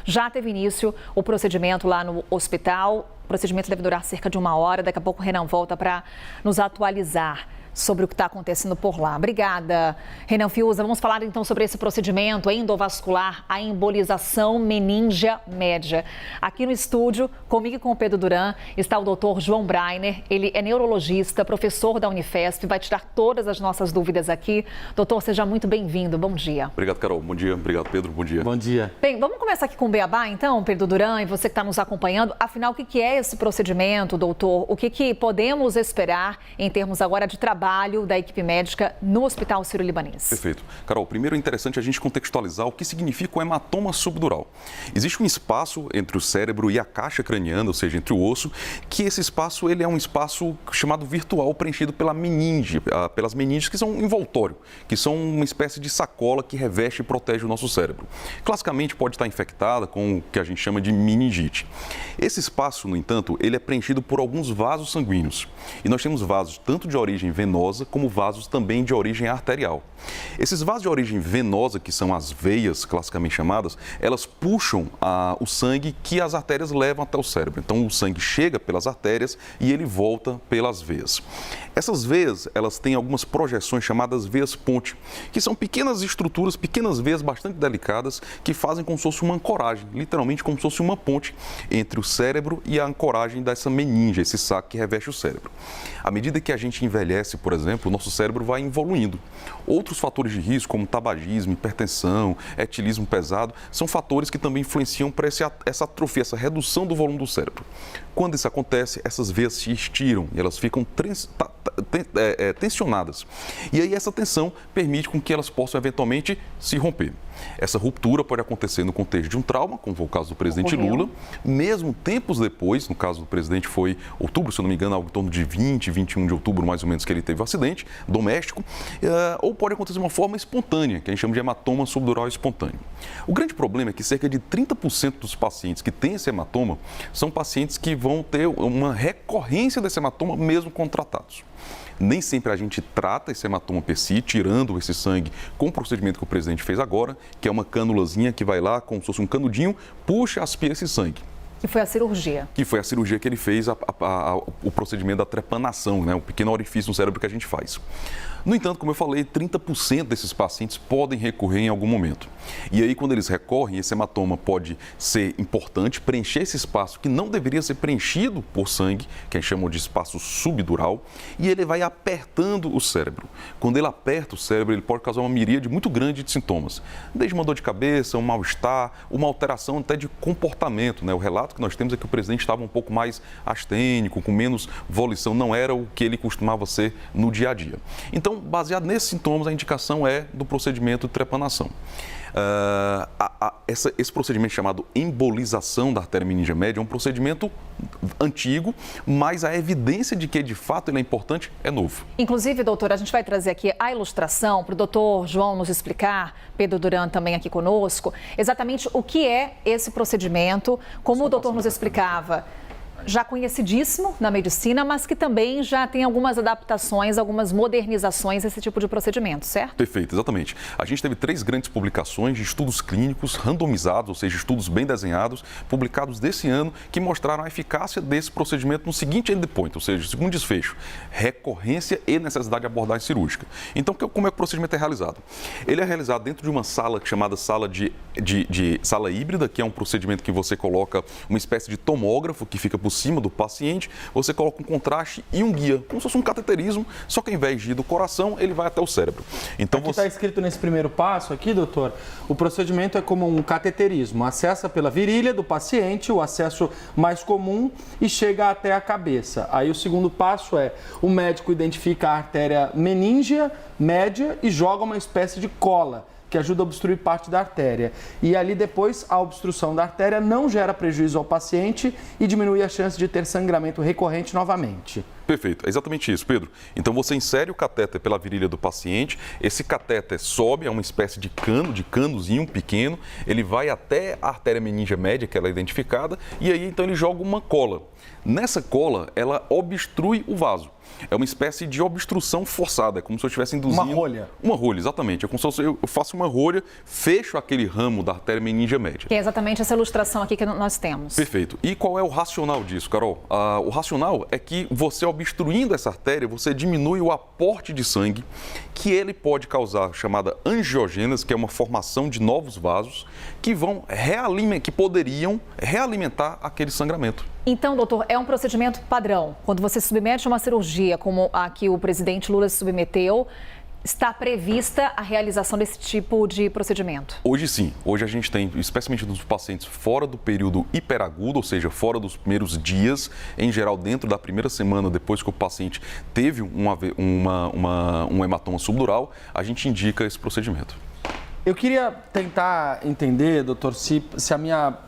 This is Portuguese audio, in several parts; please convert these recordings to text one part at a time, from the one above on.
Já teve início o procedimento lá no hospital. O procedimento deve durar cerca de 1 hora. Daqui a pouco o Renan volta para nos atualizar sobre o que está acontecendo por lá. Obrigada, Renan Fiuza. Vamos falar então sobre esse procedimento endovascular, a embolização meningea média. Aqui no estúdio, comigo e com o Pedro Duran, está o doutor João Breiner. Ele é neurologista, professor da Unifesp, vai tirar todas as nossas dúvidas aqui. Doutor, seja muito bem-vindo. Bom dia. Obrigado, Carol. Bom dia. Obrigado, Pedro. Bom dia. Bom dia. Bem, vamos começar aqui com o Beabá, então, Pedro Duran, e você que está nos acompanhando. Afinal, o que é esse procedimento, doutor? O que podemos esperar em termos agora de trabalho da equipe médica no Hospital Sírio-Libanês? Perfeito. Carol, primeiro é interessante a gente contextualizar o que significa o hematoma subdural. Existe um espaço entre o cérebro e a caixa craniana, ou seja, entre o osso, que esse espaço ele é um espaço chamado virtual, preenchido pela meninge, pelas meninges, que são um envoltório, que são uma espécie de sacola que reveste e protege o nosso cérebro. Classicamente pode estar infectada com o que a gente chama de meningite. Esse espaço, no entanto, ele é preenchido por alguns vasos sanguíneos. E nós temos vasos tanto de origem venosa como vasos também de origem arterial. Esses vasos de origem venosa, que são as veias classicamente chamadas, elas puxam o sangue que as artérias levam até o cérebro. Então o sangue chega pelas artérias e ele volta pelas veias. Essas veias, elas têm algumas projeções chamadas veias ponte, que são pequenas estruturas, pequenas veias bastante delicadas que fazem como se fosse uma ancoragem, literalmente como se fosse uma ponte entre o cérebro e a ancoragem dessa meninge, esse saco que reveste o cérebro. À medida que a gente envelhece, por exemplo, o nosso cérebro vai evoluindo. Outros fatores de risco, como tabagismo, hipertensão, etilismo pesado, são fatores que também influenciam para essa atrofia, essa redução do volume do cérebro. Quando isso acontece, essas veias se estiram e elas ficam tensionadas. E aí essa tensão permite com que elas possam eventualmente se romper. Essa ruptura pode acontecer no contexto de um trauma, como foi o caso do presidente Lula, mesmo tempos depois, no caso do presidente foi outubro, se eu não me engano, algo em torno de 20, 21 de outubro, mais ou menos, que ele teve um acidente doméstico, ou pode acontecer de uma forma espontânea, que a gente chama de hematoma subdural espontâneo. O grande problema é que cerca de 30% dos pacientes que têm esse hematoma são pacientes que vão ter uma recorrência desse hematoma mesmo quando tratados. Nem sempre a gente trata esse hematoma per si, tirando esse sangue com o procedimento que o presidente fez agora, que é uma cânulazinha que vai lá, como se fosse um canudinho, puxa, aspira esse sangue. Que foi a cirurgia. Que foi a cirurgia que ele fez, o procedimento da trepanação, né? O pequeno orifício no cérebro que a gente faz. No entanto, como eu falei, 30% desses pacientes podem recorrer em algum momento. E aí, quando eles recorrem, esse hematoma pode ser importante, preencher esse espaço que não deveria ser preenchido por sangue, que a gente chama de espaço subdural, e ele vai apertando o cérebro. Quando ele aperta o cérebro, ele pode causar uma miríade muito grande de sintomas, desde uma dor de cabeça, um mal-estar, uma alteração até de comportamento, né? O relato que nós temos é que o presidente estava um pouco mais astênico, com menos volição, não era o que ele costumava ser no dia a dia. Então, baseado nesses sintomas, a indicação é do procedimento de trepanação. Esse procedimento chamado embolização da artéria meningea média é um procedimento antigo, mas a evidência de que de fato ele é importante é novo. Inclusive, doutor, a gente vai trazer aqui a ilustração para o doutor João nos explicar, Pedro Duran também aqui conosco, exatamente o que é esse procedimento, como o doutor nos explicava. Já conhecidíssimo na medicina, mas que também já tem algumas adaptações, algumas modernizações esse tipo de procedimento, certo? Perfeito, exatamente. A gente teve 3 grandes publicações de estudos clínicos randomizados, ou seja, estudos bem desenhados, publicados desse ano, que mostraram a eficácia desse procedimento no seguinte endpoint, ou seja, segundo desfecho, recorrência e necessidade de abordagem cirúrgica. Então, como é que o procedimento é realizado? Ele é realizado dentro de uma sala chamada sala sala híbrida, que é um procedimento que você coloca uma espécie de tomógrafo que fica por cima do paciente, você coloca um contraste e um guia, como se fosse um cateterismo, só que ao invés de ir do coração, ele vai até o cérebro. Então aqui está escrito nesse primeiro passo aqui, doutor, o procedimento é como um cateterismo, acessa pela virilha do paciente, o acesso mais comum e chega até a cabeça. Aí o segundo passo é, o médico identifica a artéria meníngea média e joga uma espécie de cola, que ajuda a obstruir parte da artéria. E ali depois a obstrução da artéria não gera prejuízo ao paciente e diminui a chance de ter sangramento recorrente novamente. Perfeito, é exatamente isso, Pedro. Então você insere o catéter pela virilha do paciente, esse catéter sobe a uma espécie de canozinho pequeno, ele vai até a artéria meningea média, que ela é identificada, e aí então ele joga uma cola. Nessa cola, ela obstrui o vaso. É uma espécie de obstrução forçada, é como se eu estivesse induzindo... Uma rolha. Uma rolha, exatamente. É como se eu faço uma rolha, fecho aquele ramo da artéria meningia média. Que é exatamente essa ilustração aqui que nós temos. Perfeito. E qual é o racional disso, Carol? O racional é que você obstruindo essa artéria, você diminui o aporte de sangue, que ele pode causar a chamada angiogênese, que é uma formação de novos vasos, que poderiam realimentar aquele sangramento. Então, doutor, é um procedimento padrão. Quando você se submete a uma cirurgia, como a que o presidente Lula se submeteu, está prevista a realização desse tipo de procedimento? Hoje sim. Hoje a gente tem, especialmente nos pacientes fora do período hiperagudo, ou seja, fora dos primeiros dias, em geral dentro da primeira semana depois que o paciente teve um hematoma subdural, a gente indica esse procedimento. Eu queria tentar entender, doutor, se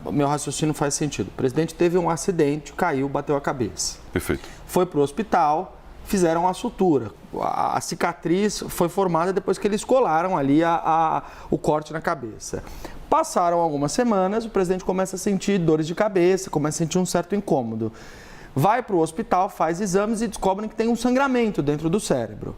meu raciocínio faz sentido. O presidente teve um acidente, caiu, bateu a cabeça. Perfeito. Foi para o hospital, fizeram a sutura. A cicatriz foi formada depois que eles colaram ali o corte na cabeça. Passaram algumas semanas, o presidente começa a sentir dores de cabeça, começa a sentir um certo incômodo. Vai para o hospital, faz exames e descobrem que tem um sangramento dentro do cérebro.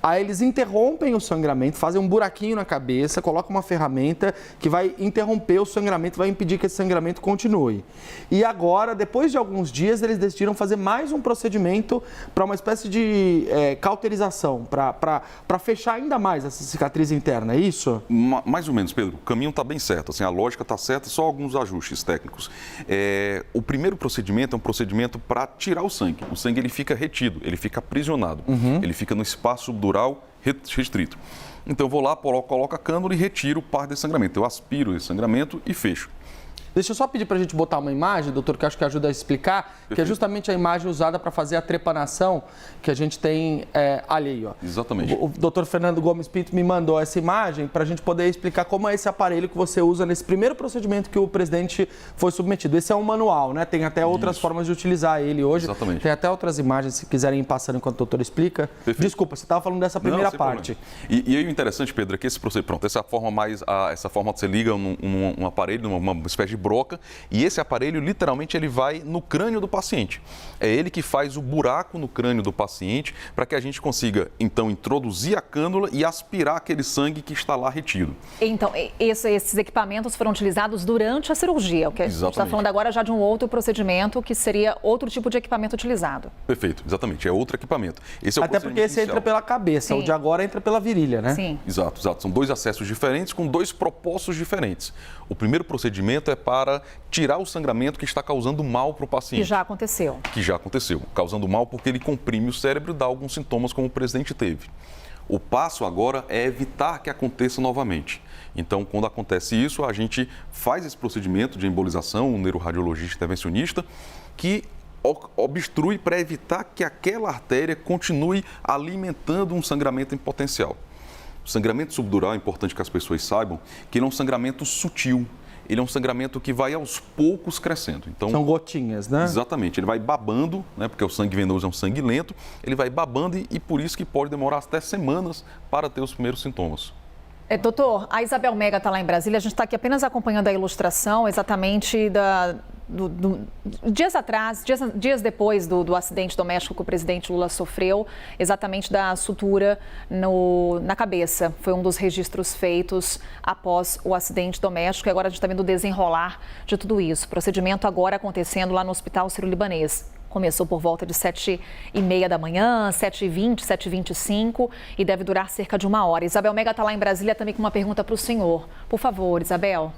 Aí eles interrompem o sangramento, fazem um buraquinho na cabeça, colocam uma ferramenta que vai interromper o sangramento, vai impedir que esse sangramento continue. E agora, depois de alguns dias, eles decidiram fazer mais um procedimento para uma espécie de cauterização, para fechar ainda mais essa cicatriz interna, é isso? Mais ou menos, Pedro. O caminho está bem certo, assim, a lógica está certa, só alguns ajustes técnicos. O primeiro procedimento é um procedimento para tirar o sangue. O sangue ele fica retido, ele fica aprisionado, ele fica no espaço subdural restrito. Então eu vou lá, coloco a cânula e retiro parte desse sangramento. Eu aspiro esse sangramento e fecho. Deixa eu só pedir para a gente botar uma imagem, doutor, que acho que ajuda a explicar, Perfeito. Que é justamente a imagem usada para fazer a trepanação que a gente tem ali, ó. Exatamente. O doutor Fernando Gomes Pinto me mandou essa imagem para a gente poder explicar como é esse aparelho que você usa nesse primeiro procedimento que o presidente foi submetido. Esse é um manual, né? Tem até outras formas de utilizar ele hoje. Exatamente. Tem até outras imagens, se quiserem ir passando enquanto o doutor explica. Perfeito. Desculpa, você estava falando dessa primeira parte. E aí o interessante, Pedro, é que esse procedimento, pronto, essa forma que você liga um aparelho, uma espécie de broca, e esse aparelho, literalmente, ele vai no crânio do paciente. É ele que faz o buraco no crânio do paciente para que a gente consiga, então, introduzir a cânula e aspirar aquele sangue que está lá retido. Então, esses equipamentos foram utilizados durante a cirurgia. O que a gente está falando agora já de um outro procedimento que seria outro tipo de equipamento utilizado. Perfeito, exatamente. É outro equipamento. Esse é o Até porque esse inicial. Entra pela cabeça, Sim. o de agora entra pela virilha, né? Sim. Exato. São dois acessos diferentes com dois propósitos diferentes. O primeiro procedimento é para tirar o sangramento que está causando mal para o paciente. Que já aconteceu. Que já aconteceu. Causando mal porque ele comprime o cérebro e dá alguns sintomas como o presidente teve. O passo agora é evitar que aconteça novamente. Então, quando acontece isso, a gente faz esse procedimento de embolização, um neuroradiologista intervencionista, que obstrui para evitar que aquela artéria continue alimentando um sangramento em potencial. O sangramento subdural, é importante que as pessoas saibam, que ele é um sangramento sutil. Ele é um sangramento que vai aos poucos crescendo. Então, são gotinhas, né? Exatamente. Ele vai babando, né, porque o sangue venoso é um sangue lento, ele vai babando e por isso que pode demorar até semanas para ter os primeiros sintomas. Doutor, a Isabel Mega está lá em Brasília, a gente está aqui apenas acompanhando a ilustração exatamente dias atrás, dias depois do acidente doméstico que o presidente Lula sofreu, exatamente da sutura na cabeça. Foi um dos registros feitos após o acidente doméstico e agora a gente está vendo o desenrolar de tudo isso. Procedimento agora acontecendo lá no Hospital Sírio-Libanês. Começou por volta de 7h30 da manhã, 7h20, 7h25 e deve durar cerca de 1 hora. Isabel Mega está lá em Brasília também com uma pergunta para o senhor. Por favor, Isabel.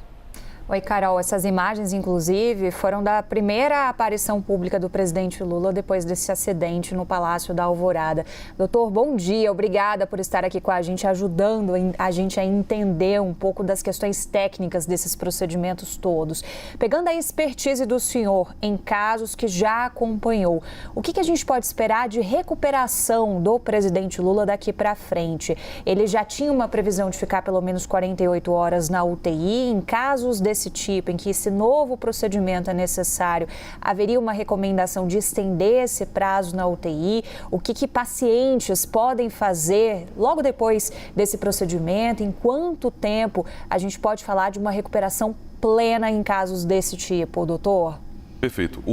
Oi, Carol. Essas imagens, inclusive, foram da primeira aparição pública do presidente Lula depois desse acidente no Palácio da Alvorada. Doutor, bom dia. Obrigada por estar aqui com a gente, ajudando a gente a entender um pouco das questões técnicas desses procedimentos todos. Pegando a expertise do senhor em casos que já acompanhou, o que a gente pode esperar de recuperação do presidente Lula daqui para frente? Ele já tinha uma previsão de ficar pelo menos 48 horas na UTI. Em casos desse tipo, em que esse novo procedimento é necessário, haveria uma recomendação de estender esse prazo na UTI? O que pacientes podem fazer logo depois desse procedimento? Em quanto tempo a gente pode falar de uma recuperação plena em casos desse tipo, doutor? Perfeito.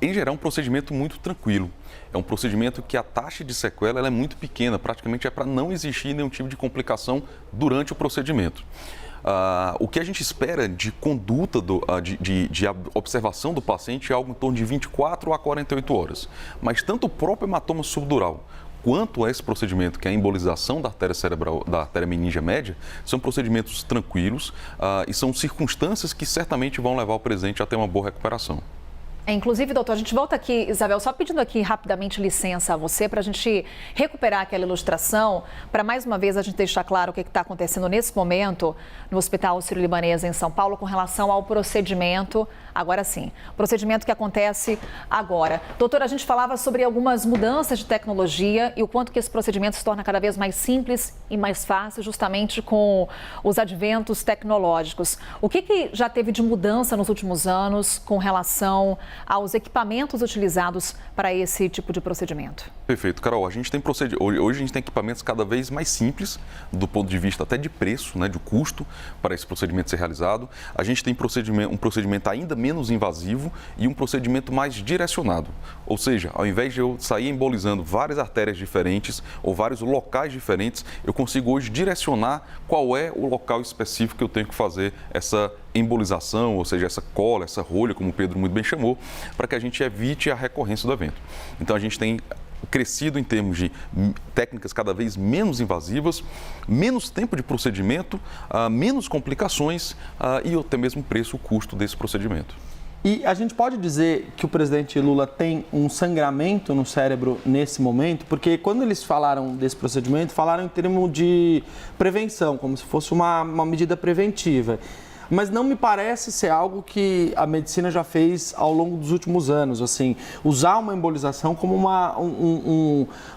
Em geral, é um procedimento muito tranquilo. É um procedimento que a taxa de sequela ela é muito pequena, praticamente é para não existir nenhum tipo de complicação durante o procedimento. O que a gente espera de conduta, de observação do paciente é algo em torno de 24 a 48 horas. Mas tanto o próprio hematoma subdural quanto a esse procedimento, que é a embolização da artéria cerebral, da artéria meningia média, são procedimentos tranquilos e são circunstâncias que certamente vão levar o paciente a ter uma boa recuperação. Inclusive, doutor, a gente volta aqui, Isabel, só pedindo aqui rapidamente licença a você para a gente recuperar aquela ilustração, para mais uma vez a gente deixar claro o que está acontecendo nesse momento no Hospital Sírio-Libanês em São Paulo com relação ao procedimento, agora sim, procedimento que acontece agora. Doutor, a gente falava sobre algumas mudanças de tecnologia e o quanto que esse procedimento se torna cada vez mais simples e mais fácil justamente com os adventos tecnológicos. O que já teve de mudança nos últimos anos com relação aos equipamentos utilizados para esse tipo de procedimento? Perfeito, Carol. Hoje a gente tem equipamentos cada vez mais simples, do ponto de vista até de preço, né, de custo para esse procedimento ser realizado. A gente tem um procedimento ainda menos invasivo e um procedimento mais direcionado. Ou seja, ao invés de eu sair embolizando várias artérias diferentes ou vários locais diferentes, eu consigo hoje direcionar qual é o local específico que eu tenho que fazer essa embolização, ou seja, essa cola, essa rolha, como o Pedro muito bem chamou, para que a gente evite a recorrência do evento. Então, a gente tem crescido em termos de técnicas cada vez menos invasivas, menos tempo de procedimento, menos complicações e até mesmo o preço, o custo desse procedimento. E a gente pode dizer que o presidente Lula tem um sangramento no cérebro nesse momento? Porque quando eles falaram desse procedimento, falaram em termos de prevenção, como se fosse uma medida preventiva. Mas não me parece ser algo que a medicina já fez ao longo dos últimos anos, assim, usar uma embolização como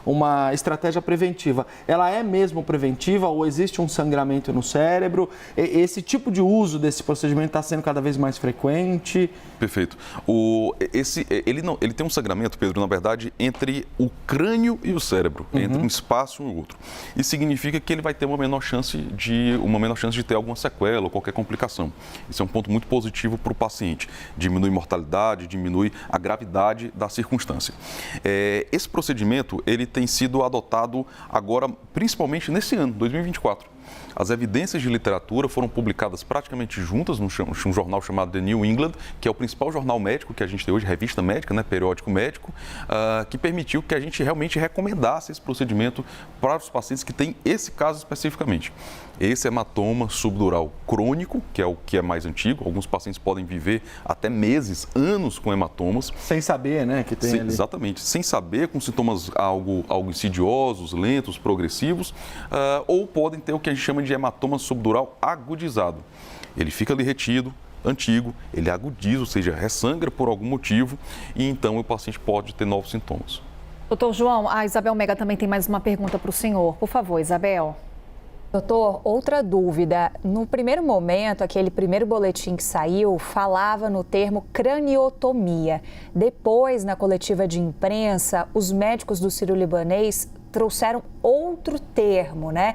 uma estratégia preventiva. Ela é mesmo preventiva ou existe um sangramento no cérebro? Esse tipo de uso desse procedimento está sendo cada vez mais frequente? Perfeito. Ele tem um sangramento, Pedro, na verdade, entre o crânio e o cérebro, entre um espaço e o outro. Isso significa que ele vai ter uma menor chance de ter alguma sequela ou qualquer complicação. Isso é um ponto muito positivo para o paciente. Diminui mortalidade, diminui a gravidade da circunstância. Esse procedimento ele tem sido adotado agora, principalmente nesse ano, 2024. As evidências de literatura foram publicadas praticamente juntas num jornal chamado The New England, que é o principal jornal médico que a gente tem hoje, revista médica, né, periódico médico, que permitiu que a gente realmente recomendasse esse procedimento para os pacientes que têm esse caso especificamente. Esse hematoma subdural crônico, que é o que é mais antigo, alguns pacientes podem viver até meses, anos com hematomas. Sem saber, né, que tem ali. Exatamente, sem saber, com sintomas algo insidiosos, lentos, progressivos, ou podem ter o que a gente chama de hematoma subdural agudizado. Ele fica ali retido, antigo, ele agudiza, ou seja, ressangra por algum motivo e então o paciente pode ter novos sintomas. Doutor João, a Isabel Mega também tem mais uma pergunta para o senhor. Por favor, Isabel. Doutor, outra dúvida. No primeiro momento, aquele primeiro boletim que saiu falava no termo craniotomia. Depois, na coletiva de imprensa, os médicos do Sírio-Libanês trouxeram outro termo, né?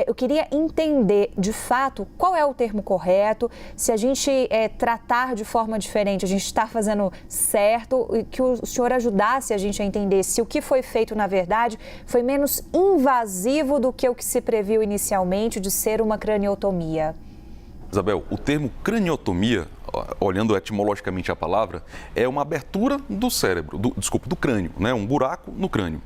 Eu queria entender, de fato, qual é o termo correto, se a gente tratar de forma diferente, a gente está fazendo certo, e que o senhor ajudasse a gente a entender se o que foi feito, na verdade, foi menos invasivo do que o que se previu inicialmente de ser uma craniotomia. Isabel, o termo craniotomia, olhando etimologicamente a palavra, é uma abertura do cérebro, do crânio, né? Um buraco no crânio.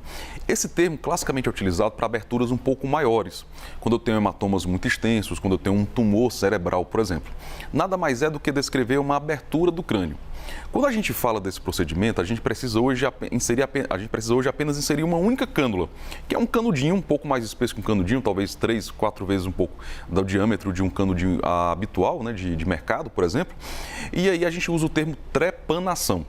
Esse termo classicamente é utilizado para aberturas um pouco maiores, quando eu tenho hematomas muito extensos, quando eu tenho um tumor cerebral, por exemplo. Nada mais é do que descrever uma abertura do crânio. Quando a gente fala desse procedimento, a gente precisa hoje apenas inserir uma única cânula, que é um canudinho um pouco mais espesso que um canudinho, talvez 3, 4 vezes um pouco do diâmetro de um canudinho habitual, né, de mercado, por exemplo. E aí a gente usa o termo trepanação,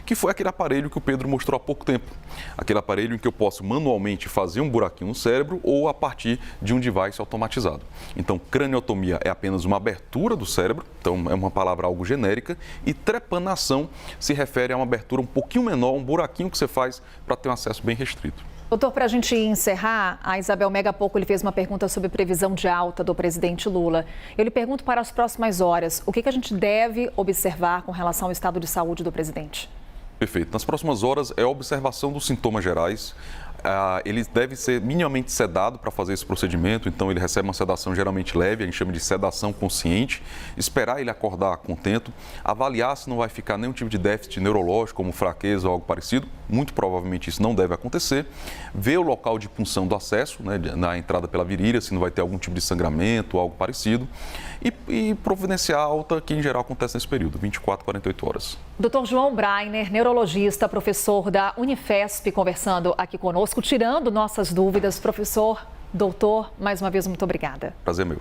que foi aquele aparelho que o Pedro mostrou há pouco tempo. Aquele aparelho em que eu posso manualmente fazer um buraquinho no cérebro ou a partir de um device automatizado. Então, craniotomia é apenas uma abertura do cérebro, então é uma palavra algo genérica, e trepanação se refere a uma abertura um pouquinho menor, um buraquinho que você faz para ter um acesso bem restrito. Doutor, para a gente encerrar, a Isabel Mega há pouco ele fez uma pergunta sobre previsão de alta do presidente Lula. Eu lhe pergunto para as próximas horas, o que a gente deve observar com relação ao estado de saúde do presidente? Perfeito. Nas próximas horas é a observação dos sintomas gerais. Ele deve ser minimamente sedado para fazer esse procedimento, então ele recebe uma sedação geralmente leve, a gente chama de sedação consciente, esperar ele acordar contento, avaliar se não vai ficar nenhum tipo de déficit neurológico, como fraqueza ou algo parecido, muito provavelmente isso não deve acontecer, ver o local de punção do acesso, né, na entrada pela virilha, se não vai ter algum tipo de sangramento ou algo parecido, e providenciar a alta, que em geral acontece nesse período, 24 a 48 horas. Dr. João Breiner, neurologista, professor da Unifesp, conversando aqui conosco, tirando nossas dúvidas. Professor, doutor, mais uma vez, muito obrigada. Prazer meu.